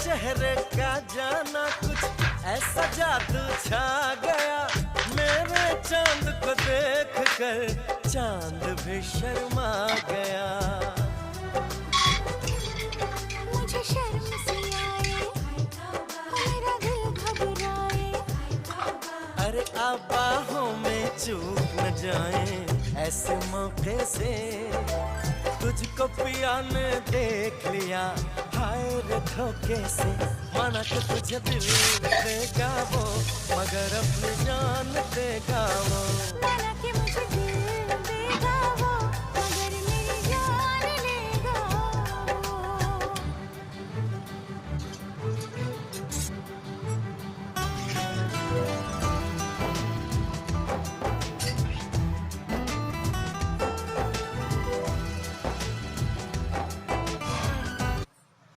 चेहरे का जाना कुछ ऐसा जादू छा गया, मेरे चांद को देख कर चांद भी शर्मा गया। मुझे शर्म सी आए, मेरा दिल घबराए। अरे आप बाहों में चूक न जाए ऐसे मौके से, तुझको पिया ने देख लिया हाय रे धोखे से। माना कि तुझे दिल देगा वो, मगर अपनी जान देगा वो। माना कि मुझे